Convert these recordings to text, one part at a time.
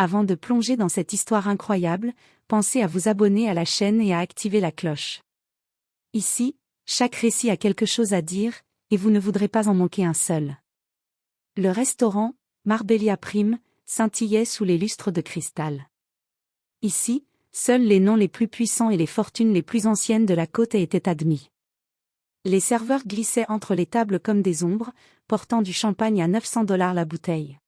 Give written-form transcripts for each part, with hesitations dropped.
Avant de plonger dans cette histoire incroyable, pensez à vous abonner à la chaîne et à activer la cloche. Ici, chaque récit a quelque chose à dire, et vous ne voudrez pas en manquer un seul. Le restaurant, Marbella Prime, scintillait sous les lustres de cristal. Ici, seuls les noms les plus puissants et les fortunes les plus anciennes de la côte étaient admis. Les serveurs glissaient entre les tables comme des ombres, portant du champagne à $900 la bouteille.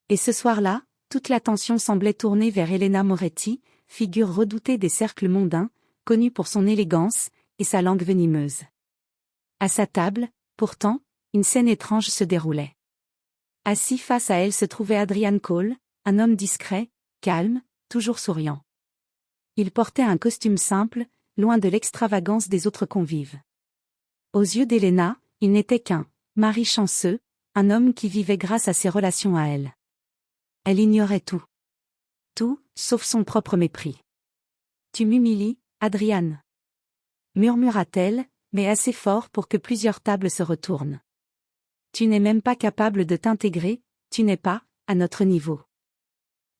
Et ce soir-là, toute l'attention semblait tourner vers Elena Moretti, figure redoutée des cercles mondains, connue pour son élégance et sa langue venimeuse. À sa table, pourtant, une scène étrange se déroulait. Assis face à elle se trouvait Adrian Cole, un homme discret, calme, toujours souriant. Il portait un costume simple, loin de l'extravagance des autres convives. Aux yeux d'Elena, il n'était qu'un mari chanceux, un homme qui vivait grâce à ses relations à elle. Elle ignorait tout. Tout, sauf son propre mépris. « Tu m'humilies, Adrian » murmura-t-elle, mais assez fort pour que plusieurs tables se retournent. « Tu n'es même pas capable de t'intégrer, tu n'es pas, à notre niveau. »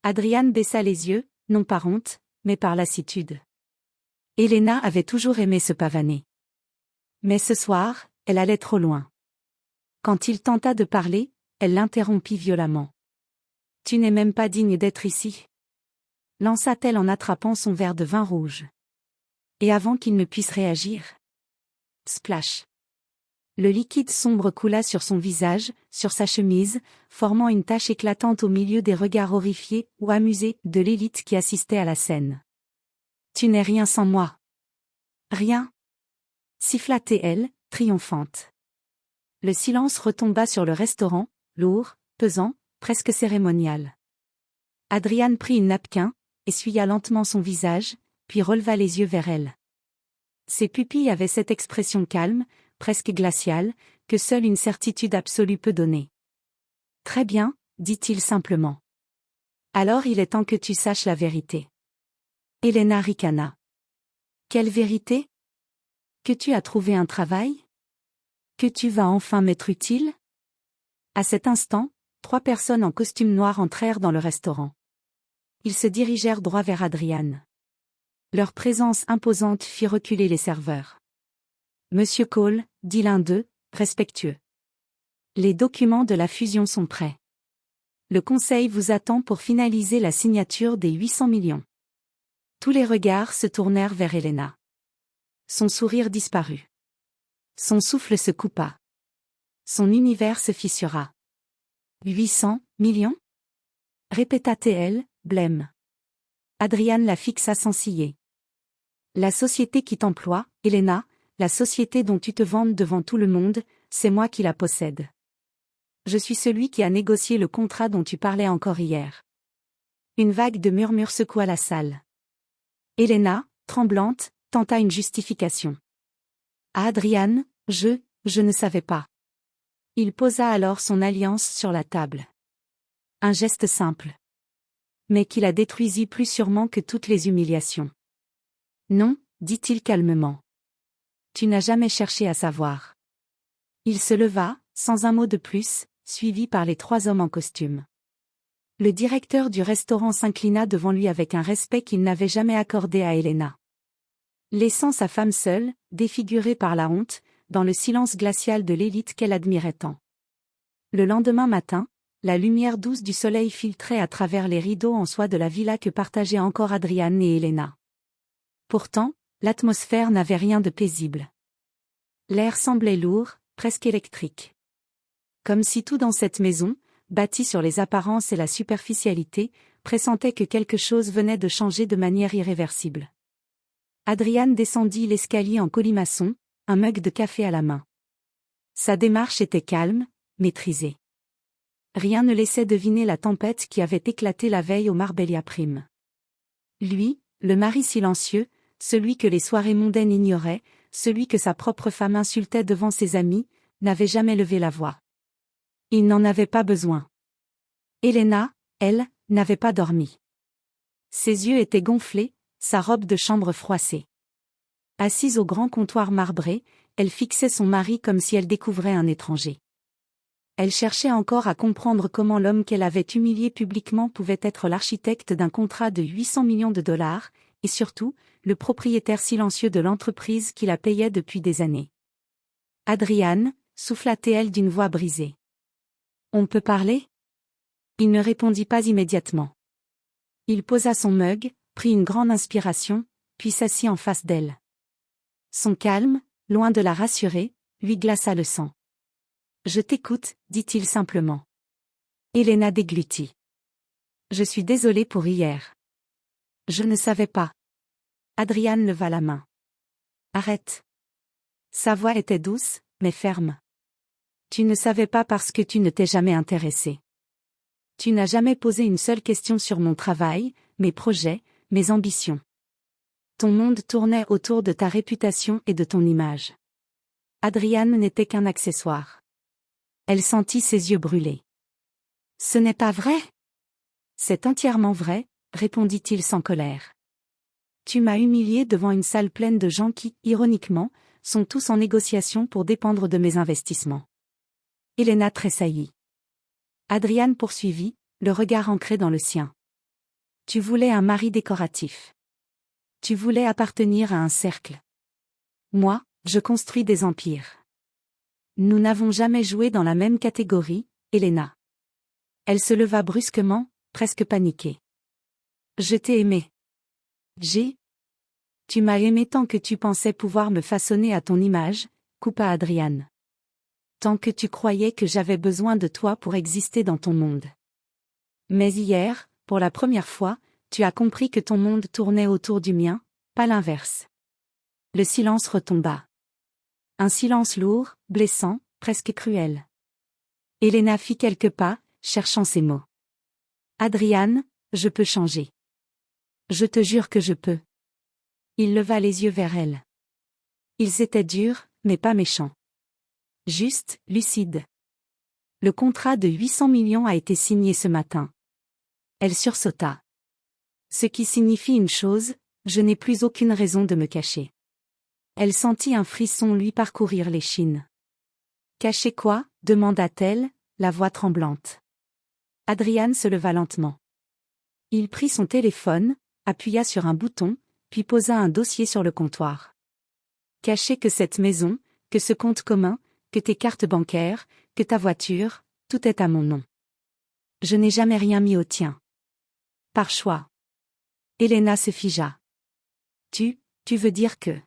Adrian baissa les yeux, non par honte, mais par lassitude. Elena avait toujours aimé se pavaner. Mais ce soir, elle allait trop loin. Quand il tenta de parler, elle l'interrompit violemment. « Tu n'es même pas digne d'être ici. » lança-t-elle en attrapant son verre de vin rouge. Et avant qu'il ne puisse réagir. Splash. Le liquide sombre coula sur son visage, sur sa chemise, formant une tache éclatante au milieu des regards horrifiés ou amusés de l'élite qui assistait à la scène. « Tu n'es rien sans moi. »« Rien » siffla-t-elle, triomphante. Le silence retomba sur le restaurant, lourd, pesant, presque cérémonial. Adrian prit une napkin, essuya lentement son visage, puis releva les yeux vers elle. Ses pupilles avaient cette expression calme, presque glaciale, que seule une certitude absolue peut donner. « Très bien, » dit-il simplement. « Alors il est temps que tu saches la vérité. » Elena ricana. « Quelle vérité ? Que tu as trouvé un travail ? Que tu vas enfin m'être utile ? » À cet instant, 3 personnes en costume noir entrèrent dans le restaurant. Ils se dirigèrent droit vers Adrian. Leur présence imposante fit reculer les serveurs. « Monsieur Cole, » dit l'un d'eux, respectueux. « Les documents de la fusion sont prêts. Le conseil vous attend pour finaliser la signature des 800 millions. » Tous les regards se tournèrent vers Elena. Son sourire disparut. Son souffle se coupa. Son univers se fissura. 800 millions ? répéta-t-elle, blême. Adrian la fixa sans ciller. La société qui t'emploie, Elena, la société dont tu te vantes devant tout le monde, c'est moi qui la possède. Je suis celui qui a négocié le contrat dont tu parlais encore hier. Une vague de murmures secoua la salle. Elena, tremblante, tenta une justification. À Adrian, je ne savais pas. Il posa alors son alliance sur la table. Un geste simple. Mais qui la détruisit plus sûrement que toutes les humiliations. Non, dit-il calmement. Tu n'as jamais cherché à savoir. Il se leva, sans un mot de plus, suivi par les 3 hommes en costume. Le directeur du restaurant s'inclina devant lui avec un respect qu'il n'avait jamais accordé à Elena. Laissant sa femme seule, défigurée par la honte, dans le silence glacial de l'élite qu'elle admirait tant. Le lendemain matin, la lumière douce du soleil filtrait à travers les rideaux en soie de la villa que partageaient encore Adrian et Elena. Pourtant, l'atmosphère n'avait rien de paisible. L'air semblait lourd, presque électrique. Comme si tout dans cette maison, bâtie sur les apparences et la superficialité, pressentait que quelque chose venait de changer de manière irréversible. Adrian descendit l'escalier en colimaçon, un mug de café à la main. Sa démarche était calme, maîtrisée. Rien ne laissait deviner la tempête qui avait éclaté la veille au Marbella Prime. Lui, le mari silencieux, celui que les soirées mondaines ignoraient, celui que sa propre femme insultait devant ses amis, n'avait jamais levé la voix. Il n'en avait pas besoin. Elena, elle, n'avait pas dormi. Ses yeux étaient gonflés, sa robe de chambre froissée. Assise au grand comptoir marbré, elle fixait son mari comme si elle découvrait un étranger. Elle cherchait encore à comprendre comment l'homme qu'elle avait humilié publiquement pouvait être l'architecte d'un contrat de 800 millions de dollars, et surtout, le propriétaire silencieux de l'entreprise qui la payait depuis des années. Adrian, souffla-t-elle d'une voix brisée. On peut parler? Il ne répondit pas immédiatement. Il posa son mug, prit une grande inspiration, puis s'assit en face d'elle. Son calme, loin de la rassurer, lui glaça le sang. Je t'écoute, dit-il simplement. Elena déglutit. Je suis désolée pour hier. Je ne savais pas. Adrian leva la main. Arrête. Sa voix était douce, mais ferme. Tu ne savais pas parce que tu ne t'es jamais intéressé. Tu n'as jamais posé une seule question sur mon travail, mes projets, mes ambitions. Ton monde tournait autour de ta réputation et de ton image. Adrian n'était qu'un accessoire. Elle sentit ses yeux brûler. Ce n'est pas vrai? C'est entièrement vrai, répondit-il sans colère. Tu m'as humilié devant une salle pleine de gens qui, ironiquement, sont tous en négociation pour dépendre de mes investissements. Elena tressaillit. Adrian poursuivit, le regard ancré dans le sien. Tu voulais un mari décoratif. Tu voulais appartenir à un cercle. Moi, je construis des empires. Nous n'avons jamais joué dans la même catégorie, Elena. Elle se leva brusquement, presque paniquée. Je t'ai aimé. Tu m'as aimé tant que tu pensais pouvoir me façonner à ton image, coupa Adrian. Tant que tu croyais que j'avais besoin de toi pour exister dans ton monde. Mais hier, pour la première fois, tu as compris que ton monde tournait autour du mien, pas l'inverse. Le silence retomba. Un silence lourd, blessant, presque cruel. Elena fit quelques pas, cherchant ses mots. Adrian, je peux changer. Je te jure que je peux. Il leva les yeux vers elle. Ils étaient durs, mais pas méchants. Juste, lucides. Le contrat de 800 millions a été signé ce matin. Elle sursauta. Ce qui signifie une chose, je n'ai plus aucune raison de me cacher. Elle sentit un frisson lui parcourir l'échine. Cacher quoi? Demanda-t-elle, la voix tremblante. Adrian se leva lentement. Il prit son téléphone, appuya sur un bouton, puis posa un dossier sur le comptoir. Cacher que cette maison, que ce compte commun, que tes cartes bancaires, que ta voiture, tout est à mon nom. Je n'ai jamais rien mis au tien. Par choix. Elena se figea. Tu veux dire que...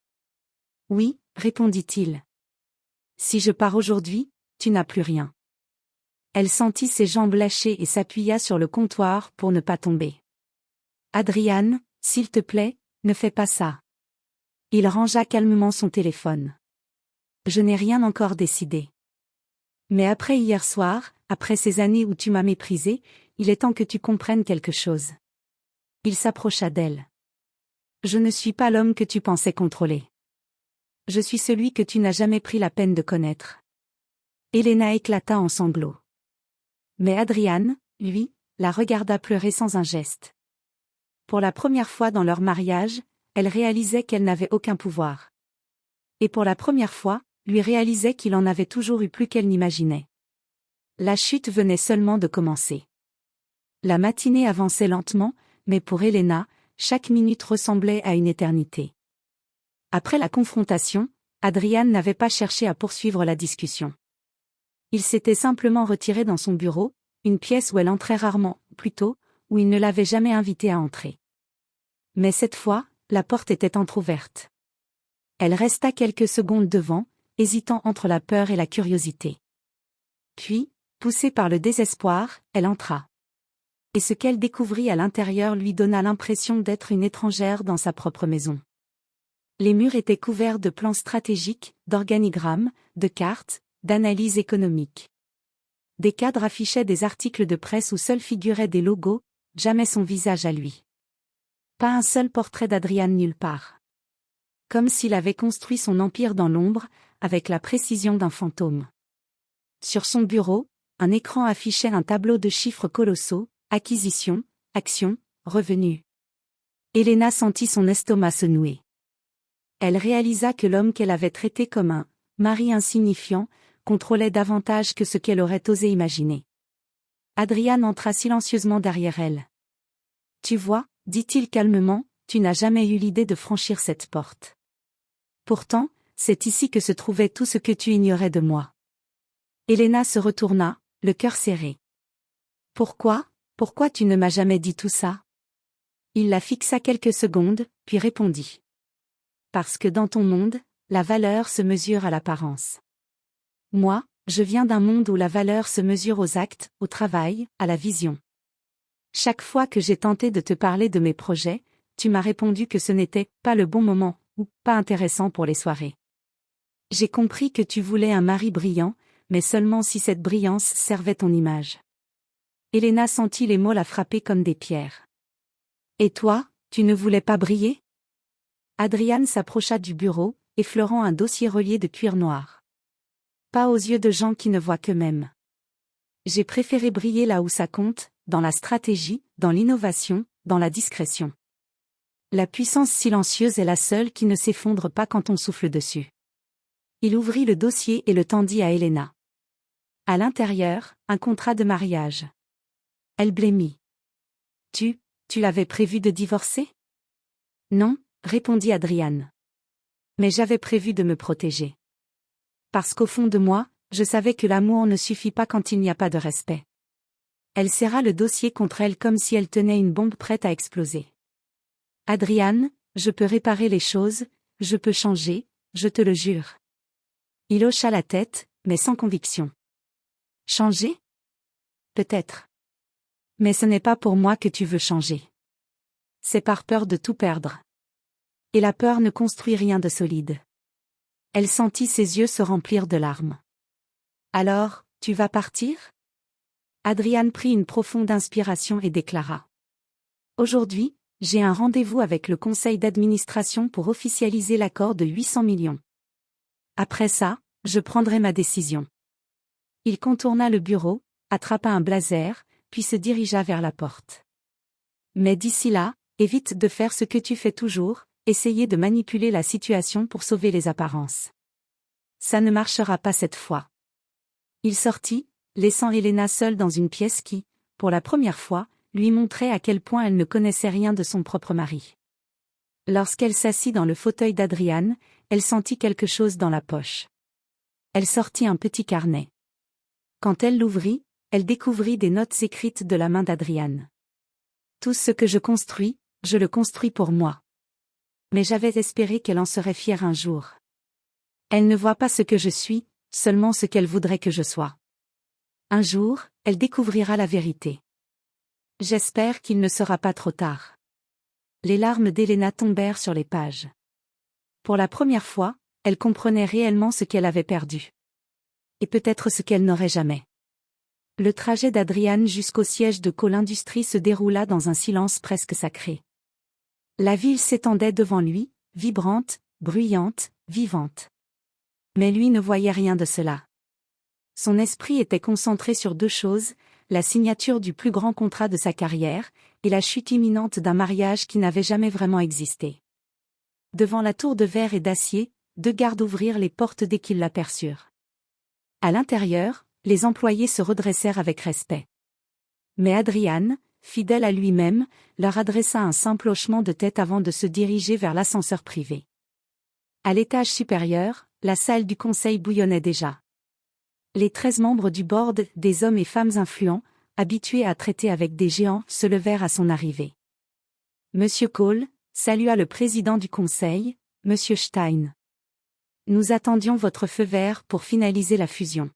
Oui, répondit-il. Si je pars aujourd'hui, tu n'as plus rien. Elle sentit ses jambes lâcher et s'appuya sur le comptoir pour ne pas tomber. Adrian, s'il te plaît, ne fais pas ça. Il rangea calmement son téléphone. Je n'ai rien encore décidé. Mais après hier soir, après ces années où tu m'as méprisé, il est temps que tu comprennes quelque chose. Il s'approcha d'elle. Je ne suis pas l'homme que tu pensais contrôler. Je suis celui que tu n'as jamais pris la peine de connaître. Elena éclata en sanglots. Mais Adrian, lui, la regarda pleurer sans un geste. Pour la première fois dans leur mariage, elle réalisait qu'elle n'avait aucun pouvoir. Et pour la première fois, lui réalisait qu'il en avait toujours eu plus qu'elle n'imaginait. La chute venait seulement de commencer. La matinée avançait lentement, mais pour Elena, chaque minute ressemblait à une éternité. Après la confrontation, Adrian n'avait pas cherché à poursuivre la discussion. Il s'était simplement retiré dans son bureau, une pièce où elle entrait rarement, plutôt, où il ne l'avait jamais invitée à entrer. Mais cette fois, la porte était entr'ouverte. Elle resta quelques secondes devant, hésitant entre la peur et la curiosité. Puis, poussée par le désespoir, elle entra. Et ce qu'elle découvrit à l'intérieur lui donna l'impression d'être une étrangère dans sa propre maison. Les murs étaient couverts de plans stratégiques, d'organigrammes, de cartes, d'analyses économiques. Des cadres affichaient des articles de presse où seuls figuraient des logos, jamais son visage à lui. Pas un seul portrait d'Adrian nulle part. Comme s'il avait construit son empire dans l'ombre, avec la précision d'un fantôme. Sur son bureau, un écran affichait un tableau de chiffres colossaux, acquisitions, actions, revenus. Elena sentit son estomac se nouer. Elle réalisa que l'homme qu'elle avait traité comme un mari insignifiant contrôlait davantage que ce qu'elle aurait osé imaginer. Adrian entra silencieusement derrière elle. « Tu vois, dit-il calmement, tu n'as jamais eu l'idée de franchir cette porte. Pourtant, c'est ici que se trouvait tout ce que tu ignorais de moi. » Elena se retourna, le cœur serré. « Pourquoi tu ne m'as jamais dit tout ça ?» Il la fixa quelques secondes, puis répondit. « Parce que dans ton monde, la valeur se mesure à l'apparence. Moi, je viens d'un monde où la valeur se mesure aux actes, au travail, à la vision. Chaque fois que j'ai tenté de te parler de mes projets, tu m'as répondu que ce n'était pas le bon moment, ou pas intéressant pour les soirées. J'ai compris que tu voulais un mari brillant, mais seulement si cette brillance servait ton image. » Elena sentit les mots la frapper comme des pierres. « Et toi, tu ne voulais pas briller ?» Adrian s'approcha du bureau, effleurant un dossier relié de cuir noir. « Pas aux yeux de gens qui ne voient qu'eux-mêmes. J'ai préféré briller là où ça compte, dans la stratégie, dans l'innovation, dans la discrétion. La puissance silencieuse est la seule qui ne s'effondre pas quand on souffle dessus. » Il ouvrit le dossier et le tendit à Elena. À l'intérieur, un contrat de mariage. Elle blêmit. « Tu avais prévu de divorcer ?» ?»« Non, » répondit Adrian. « Mais j'avais prévu de me protéger. Parce qu'au fond de moi, je savais que l'amour ne suffit pas quand il n'y a pas de respect. » Elle serra le dossier contre elle comme si elle tenait une bombe prête à exploser. « Adrian, je peux réparer les choses, je peux changer, je te le jure. » Il hocha la tête, mais sans conviction. « Changer ? Peut-être. Mais ce n'est pas pour moi que tu veux changer. C'est par peur de tout perdre. » Et la peur ne construit rien de solide. Elle sentit ses yeux se remplir de larmes. « Alors, tu vas partir ?» Adrian prit une profonde inspiration et déclara. « Aujourd'hui, j'ai un rendez-vous avec le conseil d'administration pour officialiser l'accord de 800 millions. Après ça, je prendrai ma décision. » Il contourna le bureau, attrapa un blazer, puis se dirigea vers la porte. « Mais d'ici là, évite de faire ce que tu fais toujours, essayer de manipuler la situation pour sauver les apparences. Ça ne marchera pas cette fois. » Il sortit, laissant Elena seule dans une pièce qui, pour la première fois, lui montrait à quel point elle ne connaissait rien de son propre mari. Lorsqu'elle s'assit dans le fauteuil d'Adrian, elle sentit quelque chose dans la poche. Elle sortit un petit carnet. Quand elle l'ouvrit, elle découvrit des notes écrites de la main d'Adrian. « Tout ce que je construis, je le construis pour moi. Mais j'avais espéré qu'elle en serait fière un jour. Elle ne voit pas ce que je suis, seulement ce qu'elle voudrait que je sois. Un jour, elle découvrira la vérité. J'espère qu'il ne sera pas trop tard. » Les larmes d'Elena tombèrent sur les pages. Pour la première fois, elle comprenait réellement ce qu'elle avait perdu. Et peut-être ce qu'elle n'aurait jamais. Le trajet d'Adrian jusqu'au siège de Cole Industries se déroula dans un silence presque sacré. La ville s'étendait devant lui, vibrante, bruyante, vivante. Mais lui ne voyait rien de cela. Son esprit était concentré sur deux choses, la signature du plus grand contrat de sa carrière, et la chute imminente d'un mariage qui n'avait jamais vraiment existé. Devant la tour de verre et d'acier, deux gardes ouvrirent les portes dès qu'ils l'aperçurent. À l'intérieur, les employés se redressèrent avec respect. Mais Adrian, fidèle à lui-même, leur adressa un simple hochement de tête avant de se diriger vers l'ascenseur privé. À l'étage supérieur, la salle du conseil bouillonnait déjà. Les 13 membres du board, des hommes et femmes influents, habitués à traiter avec des géants, se levèrent à son arrivée. Monsieur Cole, salua le président du conseil, Monsieur Stein. Nous attendions votre feu vert pour finaliser la fusion.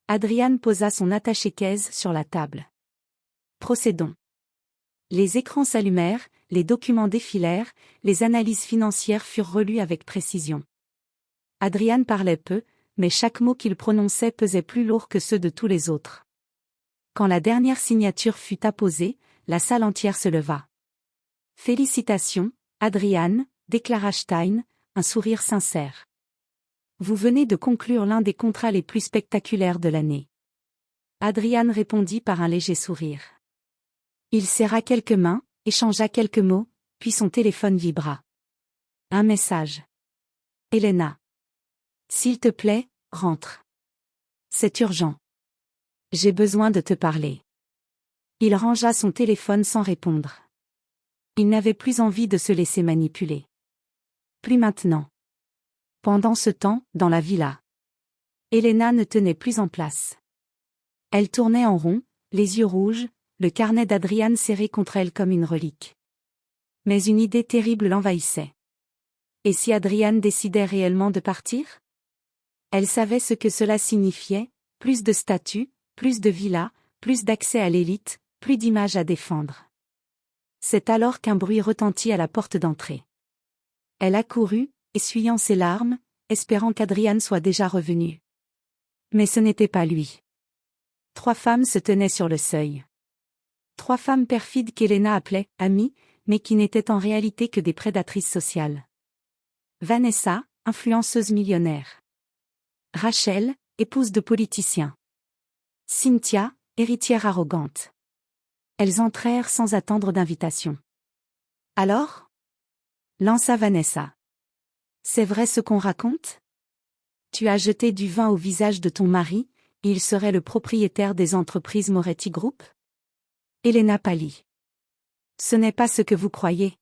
Adrian posa son attaché-caisse sur la table. Procédons. Les écrans s'allumèrent, les documents défilèrent, les analyses financières furent relues avec précision. Adrian parlait peu, mais chaque mot qu'il prononçait pesait plus lourd que ceux de tous les autres. Quand la dernière signature fut apposée, la salle entière se leva. « Félicitations, Adrian », déclara Stein, un sourire sincère. « Vous venez de conclure l'un des contrats les plus spectaculaires de l'année. » Adrian répondit par un léger sourire. Il serra quelques mains, échangea quelques mots, puis son téléphone vibra. Un message. « Elena. S'il te plaît, rentre. C'est urgent. J'ai besoin de te parler. Il rangea son téléphone sans répondre. Il n'avait plus envie de se laisser manipuler. Plus maintenant. Pendant ce temps, dans la villa, Elena ne tenait plus en place. Elle tournait en rond, les yeux rouges, le carnet d'Adrian serré contre elle comme une relique. Mais une idée terrible l'envahissait. Et si Adrian décidait réellement de partir? Elle savait ce que cela signifiait, plus de statut, plus de villas, plus d'accès à l'élite, plus d'images à défendre. C'est alors qu'un bruit retentit à la porte d'entrée. Elle accourut, essuyant ses larmes, espérant qu'Adrian soit déjà revenu. Mais ce n'était pas lui. 3 femmes se tenaient sur le seuil. 3 femmes perfides qu'Elena appelait « amies », mais qui n'étaient en réalité que des prédatrices sociales. Vanessa, influenceuse millionnaire. Rachel, épouse de politicien. Cynthia, héritière arrogante. Elles entrèrent sans attendre d'invitation. Alors? Lança Vanessa. C'est vrai ce qu'on raconte? Tu as jeté du vin au visage de ton mari, et il serait le propriétaire des entreprises Moretti Group? Elena pâlit. Ce n'est pas ce que vous croyez.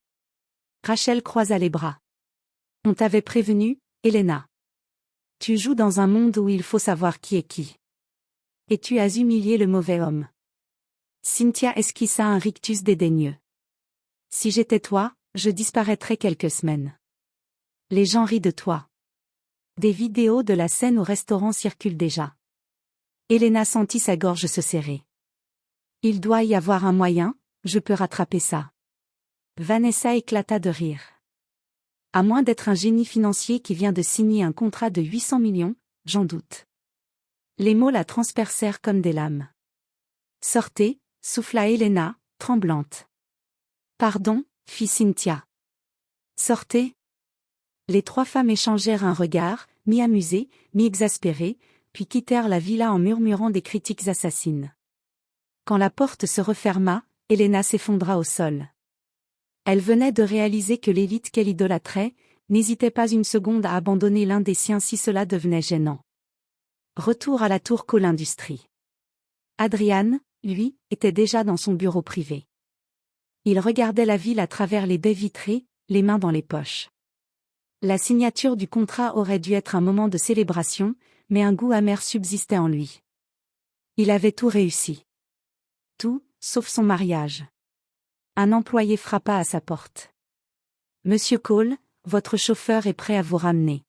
Rachel croisa les bras. On t'avait prévenu, Elena. Tu joues dans un monde où il faut savoir qui est qui. Et tu as humilié le mauvais homme. Cynthia esquissa un rictus dédaigneux. Si j'étais toi, je disparaîtrais quelques semaines. Les gens rient de toi. Des vidéos de la scène au restaurant circulent déjà. Elena sentit sa gorge se serrer. Il doit y avoir un moyen, je peux rattraper ça. Vanessa éclata de rire. À moins d'être un génie financier qui vient de signer un contrat de 800 millions, j'en doute. Les mots la transpercèrent comme des lames. Sortez, souffla Elena, tremblante. Pardon, fit Cynthia. Sortez. Les 3 femmes échangèrent un regard, mi-amusé, mi-exaspéré, puis quittèrent la villa en murmurant des critiques assassines. Quand la porte se referma, Elena s'effondra au sol. Elle venait de réaliser que l'élite qu'elle idolâtrait, n'hésitait pas une seconde à abandonner l'un des siens si cela devenait gênant. Retour à la tour Cole Industries. Adrian, lui, était déjà dans son bureau privé. Il regardait la ville à travers les baies vitrées, les mains dans les poches. La signature du contrat aurait dû être un moment de célébration, mais un goût amer subsistait en lui. Il avait tout réussi. Tout, sauf son mariage. Un employé frappa à sa porte. « Monsieur Cole, votre chauffeur est prêt à vous ramener. »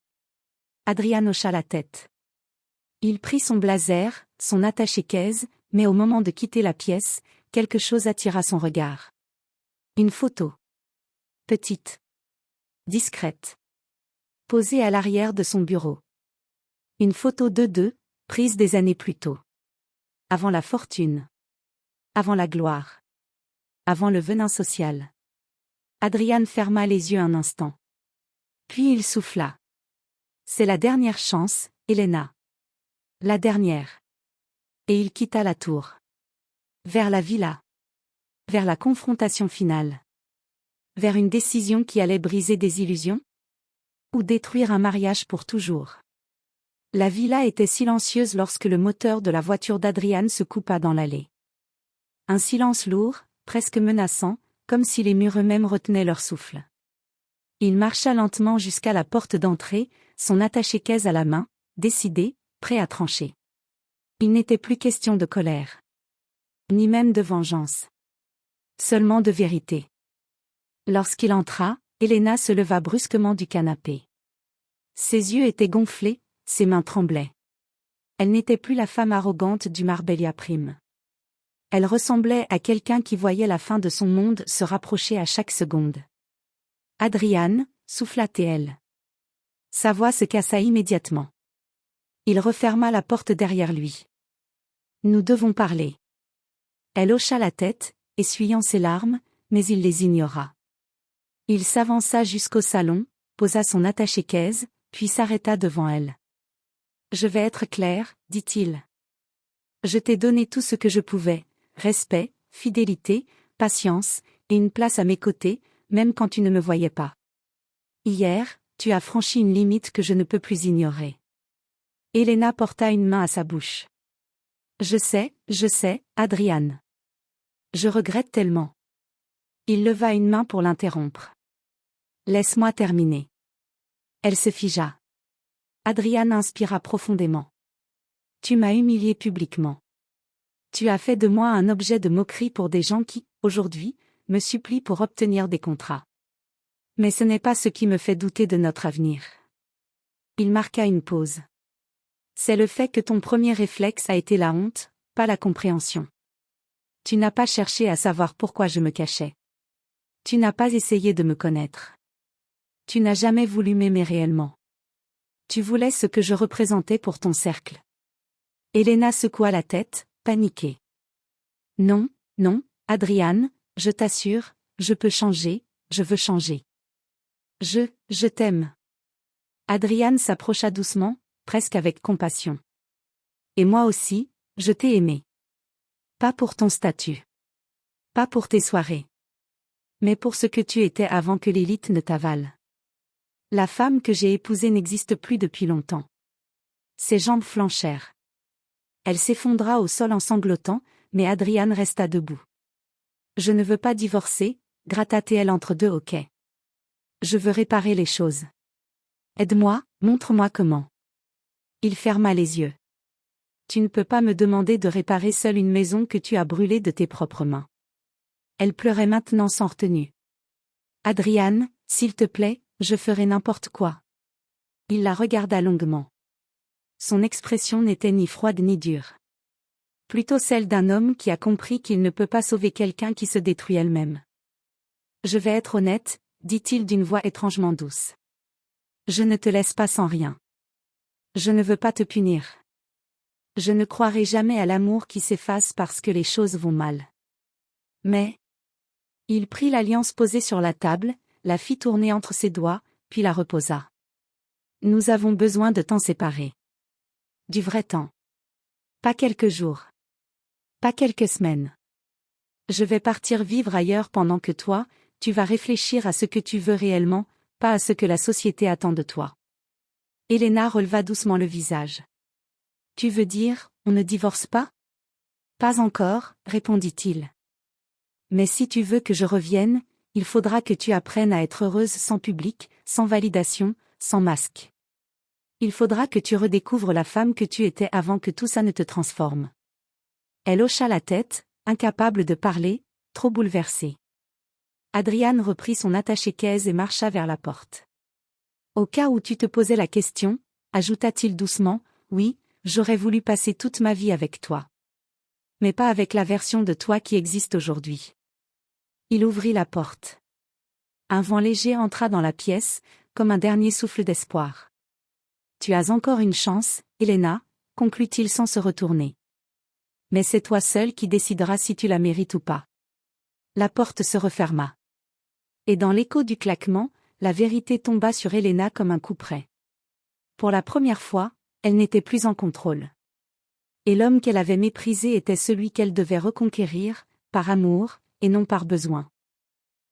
Adrian hocha la tête. Il prit son blazer, son attaché-caisse, mais au moment de quitter la pièce, quelque chose attira son regard. Une photo. Petite. Discrète. Posée à l'arrière de son bureau. Une photo d'eux, prise des années plus tôt. Avant la fortune. Avant la gloire. Avant le venin social. Adrian ferma les yeux un instant. Puis il souffla. C'est la dernière chance, Elena. La dernière. Et il quitta la tour. Vers la villa. Vers la confrontation finale. Vers une décision qui allait briser des illusions? Ou détruire un mariage pour toujours. La villa était silencieuse lorsque le moteur de la voiture d'Adrian se coupa dans l'allée. Un silence lourd, presque menaçant, comme si les murs eux-mêmes retenaient leur souffle. Il marcha lentement jusqu'à la porte d'entrée, son attaché-caisse à la main, décidé, prêt à trancher. Il n'était plus question de colère. Ni même de vengeance. Seulement de vérité. Lorsqu'il entra, Elena se leva brusquement du canapé. Ses yeux étaient gonflés, ses mains tremblaient. Elle n'était plus la femme arrogante du Marbella Prime. Elle ressemblait à quelqu'un qui voyait la fin de son monde se rapprocher à chaque seconde. Adrian, souffla-t-elle. Sa voix se cassa immédiatement. Il referma la porte derrière lui. Nous devons parler. Elle hocha la tête, essuyant ses larmes, mais il les ignora. Il s'avança jusqu'au salon, posa son attaché-caisse, puis s'arrêta devant elle. Je vais être clair, dit-il. Je t'ai donné tout ce que je pouvais, respect, fidélité, patience, et une place à mes côtés, même quand tu ne me voyais pas. Hier, tu as franchi une limite que je ne peux plus ignorer. Elena porta une main à sa bouche. Je sais, Adrian. Je regrette tellement. Il leva une main pour l'interrompre. Laisse-moi terminer. Elle se figea. Adrian inspira profondément. Tu m'as humilié publiquement. Tu as fait de moi un objet de moquerie pour des gens qui, aujourd'hui, me supplient pour obtenir des contrats. Mais ce n'est pas ce qui me fait douter de notre avenir. Il marqua une pause. C'est le fait que ton premier réflexe a été la honte, pas la compréhension. Tu n'as pas cherché à savoir pourquoi je me cachais. Tu n'as pas essayé de me connaître. Tu n'as jamais voulu m'aimer réellement. Tu voulais ce que je représentais pour ton cercle. Elena secoua la tête, paniquée. Non, Adrian, je t'assure, je peux changer, je veux changer. Je t'aime. Adrian s'approcha doucement, presque avec compassion. Et moi aussi, je t'ai aimé. Pas pour ton statut. Pas pour tes soirées. Mais pour ce que tu étais avant que l'élite ne t'avale. La femme que j'ai épousée n'existe plus depuis longtemps. Ses jambes flanchèrent. Elle s'effondra au sol en sanglotant, mais Adrian resta debout. Je ne veux pas divorcer, gratta-t-elle entre deux hoquets. Je veux réparer les choses. Aide-moi, montre-moi comment. Il ferma les yeux. Tu ne peux pas me demander de réparer seule une maison que tu as brûlée de tes propres mains. Elle pleurait maintenant sans retenue. Adrian, s'il te plaît, je ferai n'importe quoi. Il la regarda longuement. Son expression n'était ni froide ni dure. Plutôt celle d'un homme qui a compris qu'il ne peut pas sauver quelqu'un qui se détruit elle-même. Je vais être honnête, dit-il d'une voix étrangement douce. Je ne te laisse pas sans rien. Je ne veux pas te punir. Je ne croirai jamais à l'amour qui s'efface parce que les choses vont mal. Mais... Il prit l'alliance posée sur la table, la fit tourner entre ses doigts, puis la reposa. Nous avons besoin de temps séparés. Du vrai temps. Pas quelques jours. Pas quelques semaines. Je vais partir vivre ailleurs pendant que toi, tu vas réfléchir à ce que tu veux réellement, pas à ce que la société attend de toi. Elena releva doucement le visage. Tu veux dire, on ne divorce pas? Pas encore, répondit-il. Mais si tu veux que je revienne, il faudra que tu apprennes à être heureuse sans public, sans validation, sans masque. Il faudra que tu redécouvres la femme que tu étais avant que tout ça ne te transforme. Elle hocha la tête, incapable de parler, trop bouleversée. Adrian reprit son attaché-caisse et marcha vers la porte. Au cas où tu te posais la question, ajouta-t-il doucement, oui, j'aurais voulu passer toute ma vie avec toi. Mais pas avec la version de toi qui existe aujourd'hui. Il ouvrit la porte. Un vent léger entra dans la pièce, comme un dernier souffle d'espoir. Tu as encore une chance, Elena, conclut-il sans se retourner. Mais c'est toi seule qui décideras si tu la mérites ou pas. La porte se referma. Et dans l'écho du claquement, la vérité tomba sur Elena comme un coup près. Pour la première fois, elle n'était plus en contrôle. Et l'homme qu'elle avait méprisé était celui qu'elle devait reconquérir, par amour, et non par besoin.